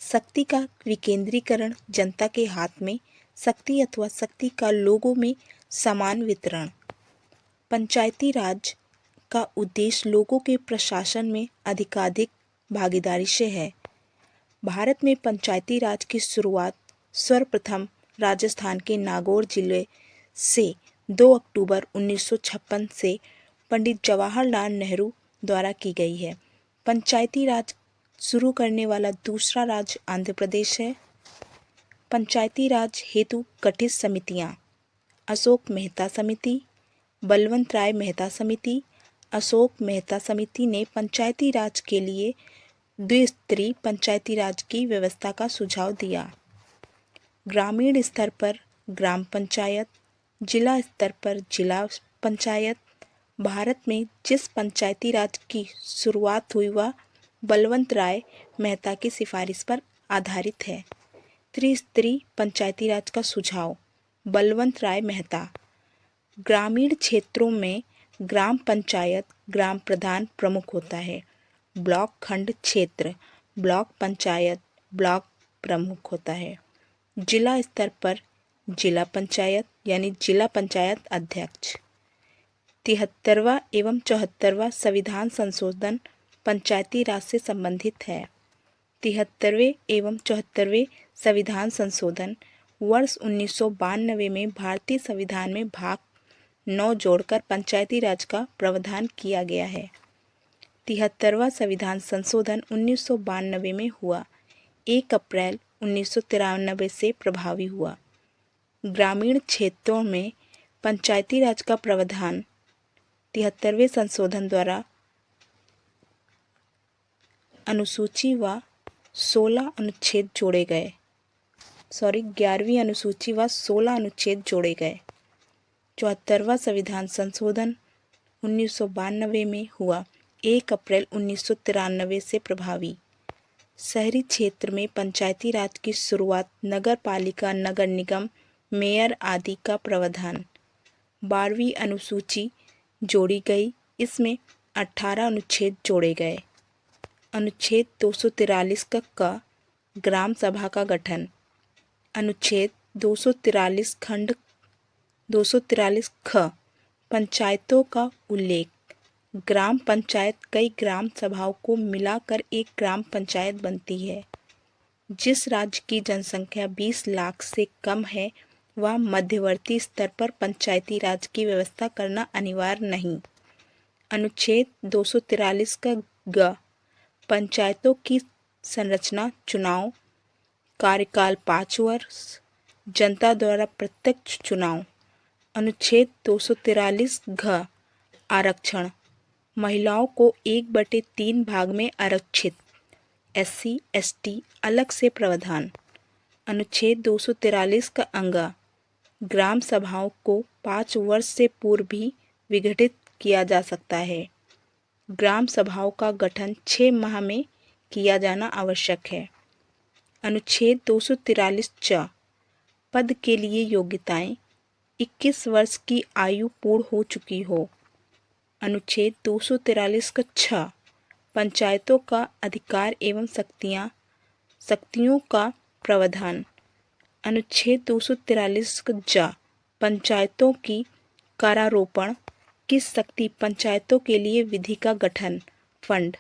शक्ति का विकेंद्रीकरण, जनता के हाथ में शक्ति अथवा शक्ति का लोगों में समान वितरण। पंचायती राज का उद्देश्य लोगों के प्रशासन में अधिकाधिक भागीदारी से है। भारत में पंचायती राज की शुरुआत सर्वप्रथम राजस्थान के नागौर जिले से 2 अक्टूबर 1956 से पंडित जवाहरलाल नेहरू द्वारा की गई है। पंचायती राज शुरू करने वाला दूसरा राज्य आंध्र प्रदेश है। पंचायती राज हेतु गठित समितियां: अशोक मेहता समिति, बलवंत राय मेहता समिति। अशोक मेहता समिति ने पंचायती राज के लिए द्विस्तरीय पंचायती राज की व्यवस्था का सुझाव दिया। ग्रामीण स्तर पर ग्राम पंचायत, जिला स्तर पर जिला पंचायत। भारत में जिस पंचायती राज की शुरुआत हुई वह बलवंत राय मेहता की सिफारिश पर आधारित है। त्रिस्तरीय पंचायती राज का सुझाव, बलवंत राय मेहता। ग्रामीण क्षेत्रों में ग्राम पंचायत ग्राम प्रधान प्रमुख होता है। ब्लॉक खंड क्षेत्र ब्लॉक पंचायत ब्लॉक प्रमुख होता है। जिला स्तर पर जिला पंचायत यानी जिला पंचायत अध्यक्ष। 73वां एवं 74वां संविधान संशोधन पंचायती राज से संबंधित है। 73वें एवं 74वें संविधान संशोधन वर्ष 1992 में भारतीय संविधान में भाग 9 जोड़कर पंचायती राज का प्रावधान किया गया है। 73वां संविधान संशोधन 1992 में हुआ, 1 अप्रैल 1993 से प्रभावी हुआ। ग्रामीण क्षेत्रों में पंचायती राज का प्रावधान 73वें संशोधन द्वारा अनुसूची व 16 अनुच्छेद जोड़े गए। 11वीं अनुसूची व 16 अनुच्छेद जोड़े गए। 74वां संविधान संशोधन 1992 में हुआ, 1 अप्रैल 1993 से प्रभावी। शहरी क्षेत्र में पंचायती राज की शुरुआत नगर पालिका, नगर निगम, मेयर आदि का प्रावधान। 12वीं अनुसूची जोड़ी गई, इसमें 18 अनुच्छेद जोड़े गए। अनुच्छेद 243 का ग्राम सभा का गठन। अनुच्छेद 243 खंड 243 ख पंचायतों का उल्लेख। ग्राम पंचायत कई ग्राम सभाओं को मिलाकर एक ग्राम पंचायत बनती है। जिस राज्य की जनसंख्या 20 लाख से कम है वह मध्यवर्ती स्तर पर पंचायती राज की व्यवस्था करना अनिवार्य नहीं। अनुच्छेद 243 का ग पंचायतों की संरचना, चुनाव, कार्यकाल 5 वर्ष, जनता द्वारा प्रत्यक्ष चुनाव। अनुच्छेद 243 घ आरक्षण, महिलाओं को 1/3 भाग में आरक्षित, SC ST अलग से प्रावधान। अनुच्छेद 243 का अंगा, ग्राम सभाओं को 5 वर्ष से पूर्व भी विघटित किया जा सकता है। ग्राम सभाओं का गठन 6 माह में किया जाना आवश्यक है। अनुच्छेद 243 च पद के लिए योग्यताएं, 21 वर्ष की आयु पूर्ण हो चुकी हो। अनुच्छेद 243 का छ पंचायतों का अधिकार एवं शक्तियों का प्रावधान। अनुच्छेद 243 का ज पंचायतों की कारारोपण की शक्ति, पंचायतों के लिए विधि का गठन, फंड।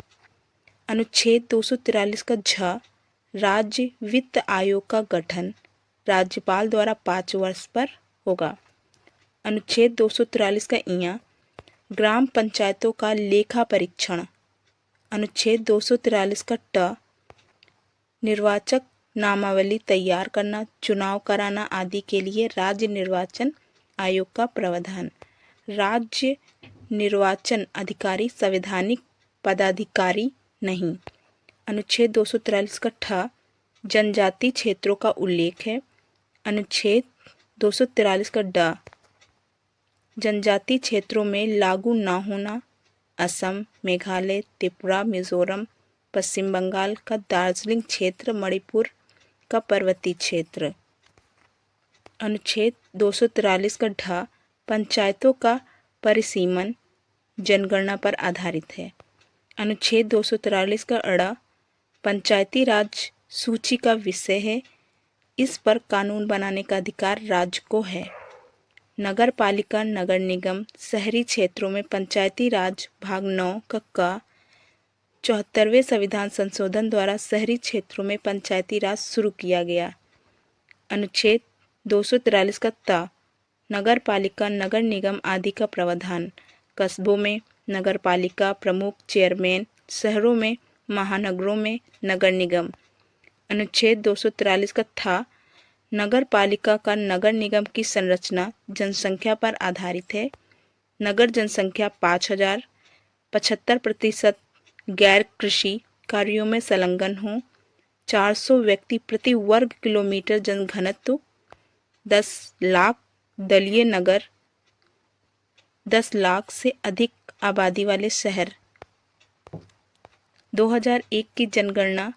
अनुच्छेद 243 का झ राज्य वित्त आयोग का गठन, राज्यपाल द्वारा 5 वर्ष पर होगा। अनुच्छेद 243 का इयां ग्राम पंचायतों का लेखा परीक्षण। अनुच्छेद 243 का ट निर्वाचक नामावली तैयार करना, चुनाव कराना आदि के लिए राज्य निर्वाचन आयोग का प्रावधान। राज्य निर्वाचन अधिकारी संवैधानिक पदाधिकारी नहीं। अनुच्छेद 243 का ठ जनजाति क्षेत्रों का उल्लेख है। अनुच्छेद 243 का ड जनजाति क्षेत्रों में लागू न होना, असम, मेघालय, त्रिपुरा, मिजोरम, पश्चिम बंगाल का दार्जिलिंग क्षेत्र, मणिपुर का पर्वतीय क्षेत्र। अनुच्छेद 243 का ढ पंचायतों का परिसीमन जनगणना पर आधारित है। अनुच्छेद 243 का अड़ पंचायती राज सूची का विषय है, इस पर कानून बनाने का अधिकार राज्य को है। नगर पालिका, नगर निगम, शहरी क्षेत्रों में पंचायती राज भाग 9 का क 74वें संविधान संशोधन द्वारा शहरी क्षेत्रों में पंचायती राज शुरू किया गया। अनुच्छेद 243 का त नगर पालिका, नगर निगम आदि का प्रावधान। कस्बों में नगर पालिका प्रमुख, चेयरमैन, शहरों में महानगरों में नगर निगम। अनुच्छेद 243 का था नगर पालिका का नगर निगम की संरचना जनसंख्या पर आधारित है। नगर जनसंख्या 5000, 75% गैर कृषि कार्यों में संलग्न हो, 400 व्यक्ति प्रति वर्ग किलोमीटर जनघनत्व, 10 लाख दलीय नगर, 10 लाख से अधिक आबादी वाले शहर। 2001 की जनगणना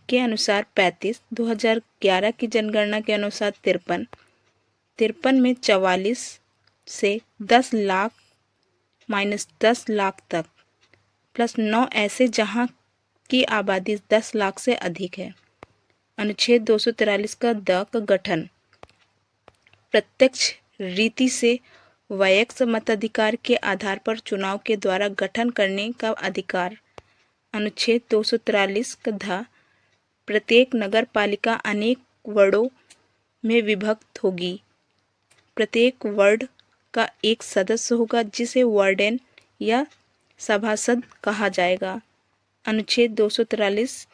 के अनुसार 35, 2011 की जनगणना के अनुसार 53, 53 में 44 से 10 लाख -10 लाख तक, प्लस 9 ऐसे जहां की आबादी 10 लाख से अधिक है। अनुच्छेद 243 का द का गठन, प्रत्यक्ष रीति से वयस्क मताधिकार के आधार पर चुनाव के द्वारा गठन करने का अधिकार। अनुच्छेद 243 का ध, प्रत्येक नगर पालिका अनेक वार्डों में विभक्त होगी। प्रत्येक वार्ड का एक सदस्य होगा जिसे वार्डन या सभासद कहा जाएगा। अनुच्छेद 243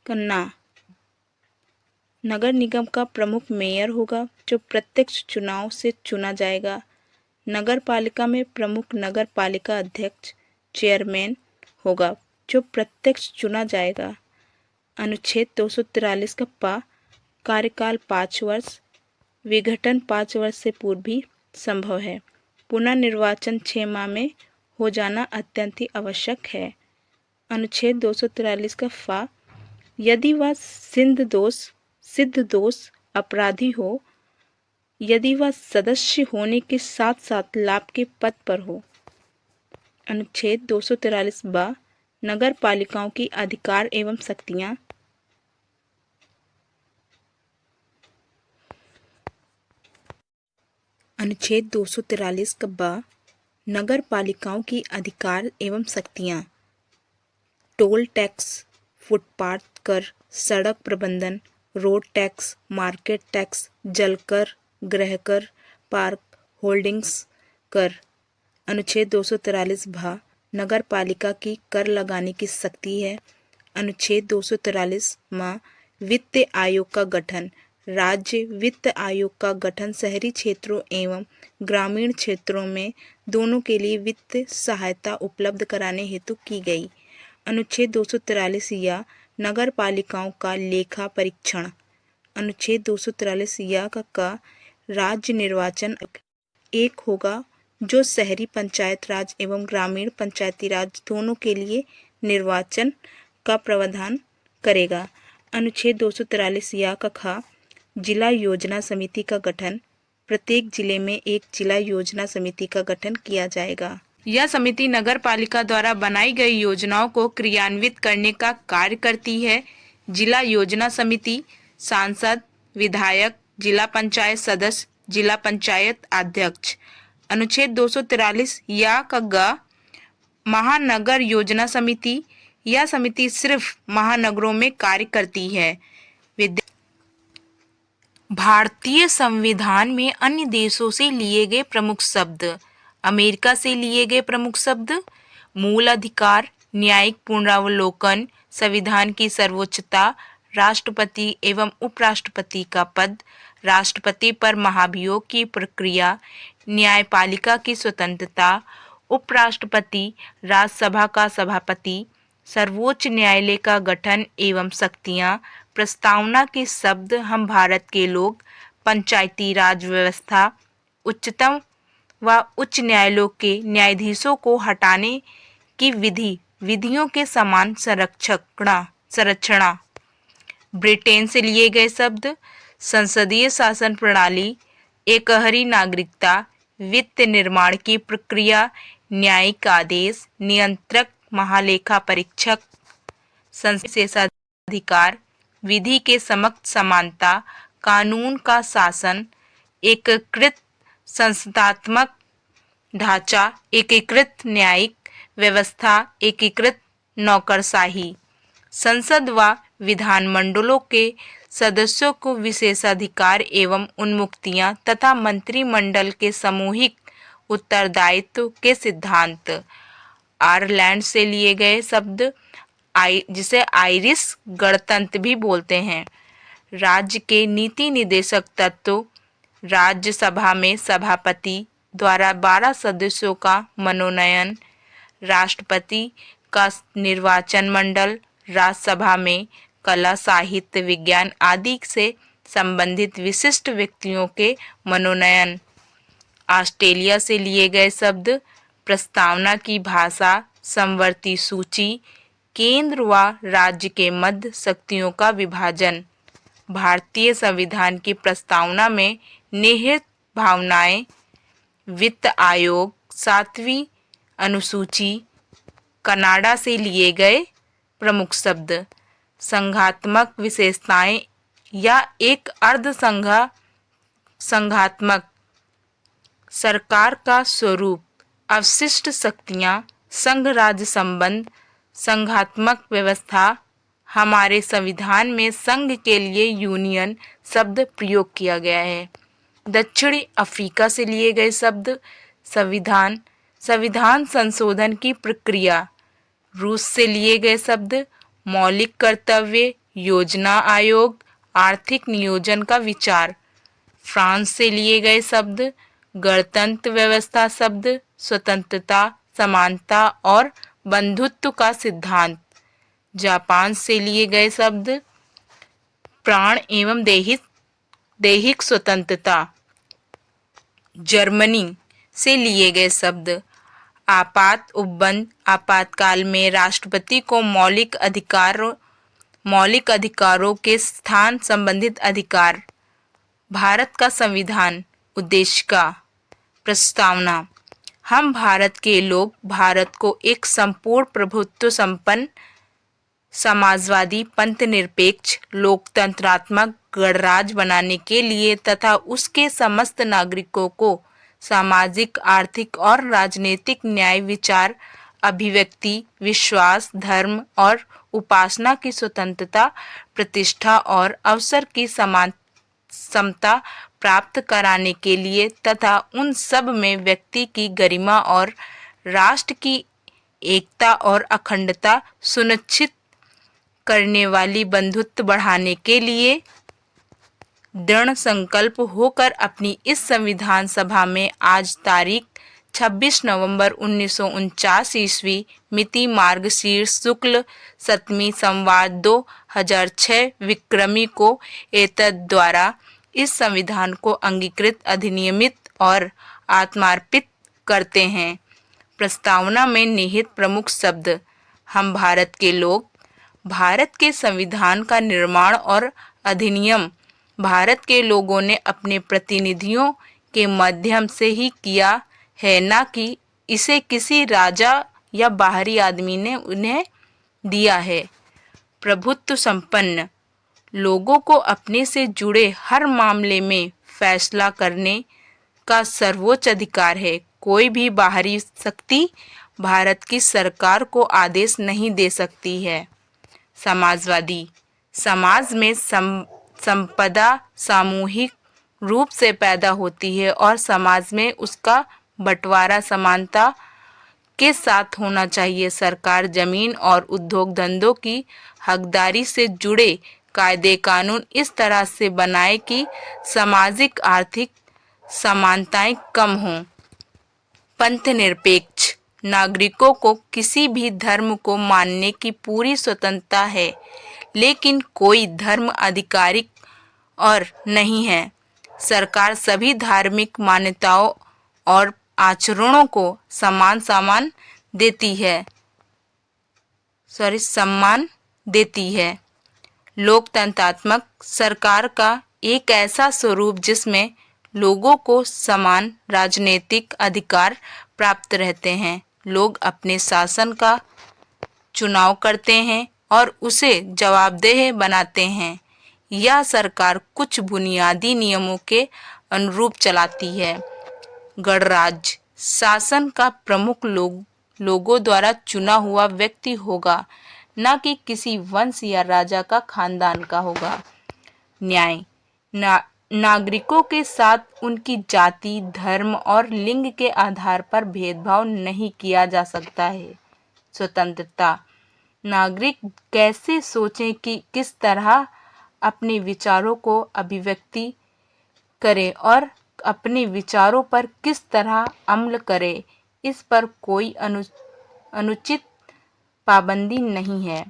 का ना, नगर निगम का प्रमुख मेयर होगा जो प्रत्यक्ष चुनाव से चुना जाएगा। नगर पालिका में प्रमुख नगर पालिका अध्यक्ष चेयरमैन होगा जो प्रत्यक्ष चुना जाएगा। अनुच्छेद 243 का पा, कार्यकाल 5 वर्ष, विघटन 5 वर्ष से पूर्व भी संभव है। पुनर्निर्वाचन 6 माह में हो जाना अत्यंत ही आवश्यक है। अनुच्छेद 243 का फा, यदि वह सिद्ध दोष अपराधी हो, यदि वह सदस्य होने के साथ साथ लाभ के पद पर हो। अनुच्छेद 243 बा, नगर पालिकाओं की अधिकार एवं शक्तियां। अनुच्छेद 243 का बा, नगर पालिकाओं की अधिकार एवं शक्तियां। टोल टैक्स, फुटपाथ कर, सड़क प्रबंधन, रोड टैक्स, मार्केट टैक्स, जल कर, गृह कर, पार्क होल्डिंग्स कर। अनुच्छेद 243 भा, नगर पालिका की कर लगाने की शक्ति है। अनुच्छेद 243 माँ, वित्त आयोग का गठन, राज्य वित्त आयोग का गठन शहरी क्षेत्रों एवं ग्रामीण क्षेत्रों में दोनों के लिए वित्त सहायता उपलब्ध कराने हेतु की गई। अनुच्छेद 243 या, नगर पालिकाओं का लेखा परीक्षण। अनुच्छेद 243 या का राज्य निर्वाचन एक होगा जो शहरी पंचायत राज एवं ग्रामीण पंचायती राज दोनों के लिए निर्वाचन का प्रावधान करेगा। अनुच्छेद 243 या का खा, जिला योजना समिति का गठन, प्रत्येक जिले में एक जिला योजना समिति का गठन किया जाएगा। यह समिति नगर पालिका द्वारा बनाई गई योजनाओं को क्रियान्वित करने का कार्य करती है। जिला योजना समिति सांसद, विधायक, जिला पंचायत सदस्य, जिला पंचायत अध्यक्ष। अनुच्छेद 243 या का ग, महानगर योजना समिति। यह समिति सिर्फ महानगरों में कार्य करती है। भारतीय संविधान में अन्य देशों से लिए गए प्रमुख शब्द। अमेरिका से लिए गए प्रमुख शब्द: मूल अधिकार, न्यायिक पुनरावलोकन, संविधान की सर्वोच्चता, राष्ट्रपति एवं उपराष्ट्रपति का पद, राष्ट्रपति पर महाभियोग की प्रक्रिया, न्यायपालिका की स्वतंत्रता, उपराष्ट्रपति, राज्यसभा का सभापति, सर्वोच्च न्यायालय का गठन एवं शक्तियां। प्रस्तावना के शब्द: हम भारत के लोग, पंचायती राज व्यवस्था, उच्चतम व उच्च न्यायालयों के न्यायाधीशों को हटाने की विधियों के समान संरक्षणा। ब्रिटेन से लिए गए शब्द: संसदीय शासन प्रणाली, एकहरी नागरिकता, वित्त निर्माण की प्रक्रिया, न्यायिक आदेश, नियंत्रक, महालेखा परीक्षक, विशेषाधिकार, विधि के समक्ष समानता, कानून का शासन, एकीकृत संस्थात्मक ढांचा, एकीकृत न्यायिक व्यवस्था, एकीकृत नौकरशाही। संसद व विधानमंडलों के सदस्यों को विशेषाधिकार एवं उन्मुक्तियां तथा मंत्रिमंडल के सामूहिक उत्तरदायित्व के सिद्धांत। आयरलैंड से लिए गए शब्द: जिसे आयरिश गणतंत्र भी बोलते हैं। राज्य के नीति निदेशक तत्व, राज्यसभा में सभापति द्वारा 12 सदस्यों का मनोनयन, राष्ट्रपति का निर्वाचन मंडल, राज्यसभा में कला, साहित्य, विज्ञान आदि से संबंधित विशिष्ट व्यक्तियों के मनोनयन। ऑस्ट्रेलिया से लिए गए शब्द। प्रस्तावना की भाषा, समवर्ती सूची, केंद्र व राज्य के मध्य शक्तियों का विभाजन। भारतीय संविधान की प्रस्तावना में निहित भावनाएं। वित्त आयोग, 7वीं अनुसूची। कनाडा से लिए गए प्रमुख शब्द। संघात्मक विशेषताएं या एक संघात्मक। सरकार का स्वरूप, अवशिष्ट शक्तियां, संघ राज्य संबंध, संघात्मक व्यवस्था। हमारे संविधान में संघ के लिए यूनियन शब्द प्रयोग किया गया है। दक्षिणी अफ्रीका से लिए गए शब्द। संविधान, संविधान संशोधन की प्रक्रिया। रूस से लिए गए शब्द। मौलिक कर्तव्य, योजना आयोग, आर्थिक नियोजन का विचार। फ्रांस से लिए गए शब्द। गणतंत्र व्यवस्था शब्द। स्वतंत्रता, समानता और बंधुत्व का सिद्धांत। जापान से लिए गए शब्द। प्राण एवं दैहिक स्वतंत्रता। जर्मनी से लिए गए शब्द। आपात उपबंध, आपातकाल में राष्ट्रपति को मौलिक अधिकारों के स्थान संबंधित अधिकार। भारत का संविधान, उद्देशिका। प्रस्तावना। हम भारत के लोग भारत को एक संपूर्ण प्रभुत्व संपन्न, समाजवादी, पंथनिरपेक्ष, लोकतंत्रात्मक गणराज्य बनाने के लिए तथा उसके समस्त नागरिकों को सामाजिक, आर्थिक और राजनीतिक न्याय, विचार, अभिव्यक्ति, विश्वास, धर्म और उपासना की स्वतंत्रता, प्रतिष्ठा और अवसर की समता प्राप्त कराने के लिए तथा उन सब में व्यक्ति की गरिमा और राष्ट्र की एकता और अखंडता सुनिश्चित करने वाली बंधुत्व बढ़ाने के लिए दृढ़ संकल्प होकर अपनी इस संविधान सभा में आज तारीख 26 नवंबर 1949 ईस्वी मिति मार्गशीर्ष शुक्ल 7वीं संवत 2006 विक्रमी को एतद द्वारा इस संविधान को अंगीकृत, अधिनियमित और आत्मार्पित करते हैं। प्रस्तावना में निहित प्रमुख शब्द। हम भारत के लोग। भारत के संविधान का निर्माण और अधिनियम भारत के लोगों ने अपने प्रतिनिधियों के माध्यम से ही किया है, न कि इसे किसी राजा या बाहरी आदमी ने उन्हें दिया है। प्रभुत्व संपन्न। लोगों को अपने से जुड़े हर मामले में फैसला करने का सर्वोच्च अधिकार है। कोई भी बाहरी शक्ति भारत की सरकार को आदेश नहीं दे सकती है। समाजवादी। समाज में संपदा सामूहिक रूप से पैदा होती है और समाज में उसका बंटवारा समानता के साथ होना चाहिए। सरकार जमीन और उद्योग धंधों की हकदारी से जुड़े कायदे कानून इस तरह से बनाए कि सामाजिक आर्थिक समानताएं कम हों। पंथ निरपेक्ष। नागरिकों को किसी भी धर्म को मानने की पूरी स्वतंत्रता है, लेकिन कोई धर्म आधिकारिक और नहीं है। सरकार सभी धार्मिक मान्यताओं और आचरणों को सम्मान देती है। लोकतंत्रात्मक। सरकार का एक ऐसा स्वरूप जिसमें लोगों को समान राजनीतिक अधिकार प्राप्त रहते हैं। लोग अपने शासन का चुनाव करते हैं और उसे जवाबदेह बनाते हैं। यह सरकार कुछ बुनियादी नियमों के अनुरूप चलाती है। गणराज्य। शासन का प्रमुख लोगों द्वारा चुना हुआ व्यक्ति होगा, न कि किसी वंश या राजा का खानदान का होगा। न्याय। नागरिकों के साथ उनकी जाति, धर्म और लिंग के आधार पर भेदभाव नहीं किया जा सकता है। स्वतंत्रता। नागरिक कैसे सोचें कि किस तरह अपने विचारों को अभिव्यक्ति करे और अपने विचारों पर किस तरह अमल करे, इस पर कोई अनुचित पाबंदी नहीं है।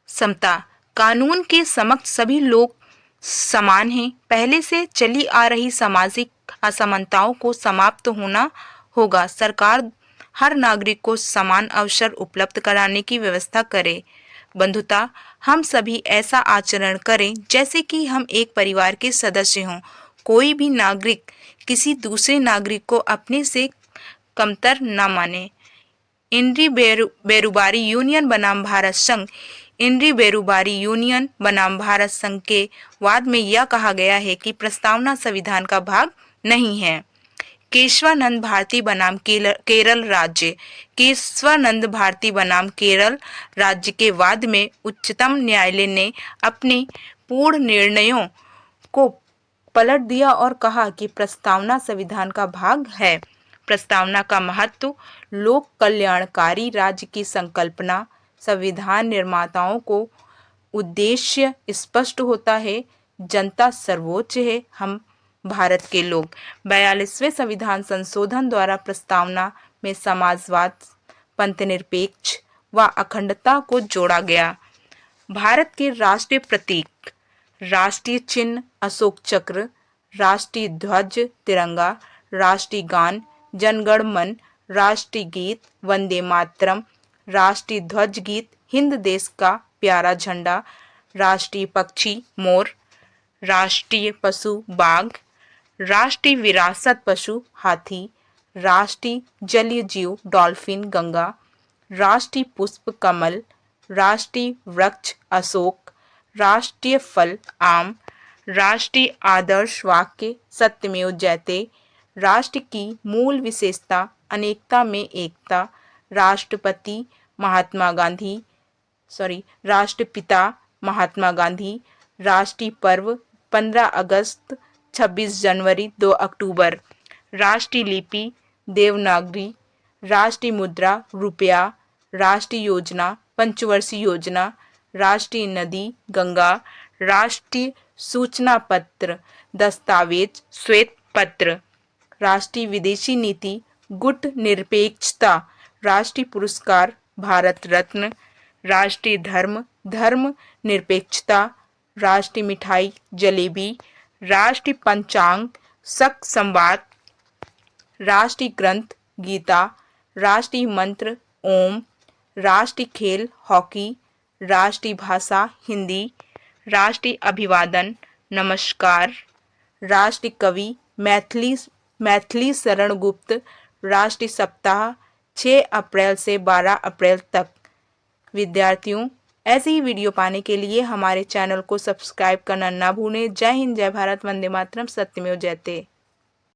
समता। कानून के समक्ष सभी लोग समान हैं। पहले से चली आ रही सामाजिक असमानताओं को समाप्त होना होगा। सरकार हर नागरिक को समान अवसर उपलब्ध कराने की व्यवस्था करे। बंधुता, हम सभी ऐसा आचरण करें जैसे कि हम एक परिवार के सदस्य हों। कोई भी नागरिक किसी दूसरे नागरिक को अपने से कमतर न माने। इंद्री बेरुबारी यूनियन बनाम भारत संघ। इंद्री बेरुबारी यूनियन बनाम भारत संघ के वाद में यह कहा गया है कि प्रस्तावना संविधान का भाग नहीं है। केशवानंद भारती बनाम केरल राज्य। केशवानंद भारती बनाम केरल राज्य के वाद में उच्चतम न्यायालय ने अपने पूर्ण निर्णयों को पलट दिया और कहा कि प्रस्तावना संविधान का भाग है। प्रस्तावना का महत्व। लोक कल्याणकारी राज्य की संकल्पना। संविधान निर्माताओं को उद्देश्य स्पष्ट होता है। जनता सर्वोच्च है, हम भारत के लोग। 42वें संविधान संशोधन द्वारा प्रस्तावना में समाजवाद, पंथनिरपेक्ष व अखंडता को जोड़ा गया। भारत के राष्ट्रीय प्रतीक, राष्ट्रीय चिन्ह अशोक चक्र, राष्ट्रीय ध्वज तिरंगा, राष्ट्रीय गान जनगण मन, राष्ट्रीय गीत वंदे मातरम, राष्ट्रीय ध्वज गीत हिंद देश का प्यारा झंडा, राष्ट्रीय पक्षी मोर, राष्ट्रीय पशु बाघ, राष्ट्रीय विरासत पशु हाथी, राष्ट्रीय जलीय जीव डॉल्फिन गंगा, राष्ट्रीय पुष्प कमल, राष्ट्रीय वृक्ष अशोक, राष्ट्रीय फल आम, राष्ट्रीय आदर्श वाक्य सत्यमेव जयते, राष्ट्र की मूल विशेषता अनेकता में एकता, राष्ट्रपति महात्मा गांधी राष्ट्रपिता महात्मा गांधी, राष्ट्रीय पर्व 15 अगस्त 26 जनवरी 2 अक्टूबर, राष्ट्रीय लिपि देवनागरी, राष्ट्रीय मुद्रा रुपया, राष्ट्रीय योजना पंचवर्षीय योजना, राष्ट्रीय नदी गंगा, राष्ट्रीय सूचना पत्र दस्तावेज श्वेत पत्र, राष्ट्रीय विदेशी नीति गुट निरपेक्षता, राष्ट्रीय पुरस्कार भारत रत्न, राष्ट्रीय धर्म धर्म निरपेक्षता, राष्ट्रीय मिठाई जलेबी, राष्ट्रीय पंचांग शक संवाद, राष्ट्रीय ग्रंथ गीता, राष्ट्रीय मंत्र ओम, राष्ट्रीय खेल हॉकी, राष्ट्रीय भाषा हिंदी, राष्ट्रीय अभिवादन नमस्कार, राष्ट्रीय कवि मैथिली शरण गुप्त, राष्ट्रीय सप्ताह 6 अप्रैल से 12 अप्रैल तक। विद्यार्थियों, ऐसे ही वीडियो पाने के लिए हमारे चैनल को सब्सक्राइब करना ना भूलें। जय हिंद, जय भारत, वंदे मातरम, सत्यमेव जयते।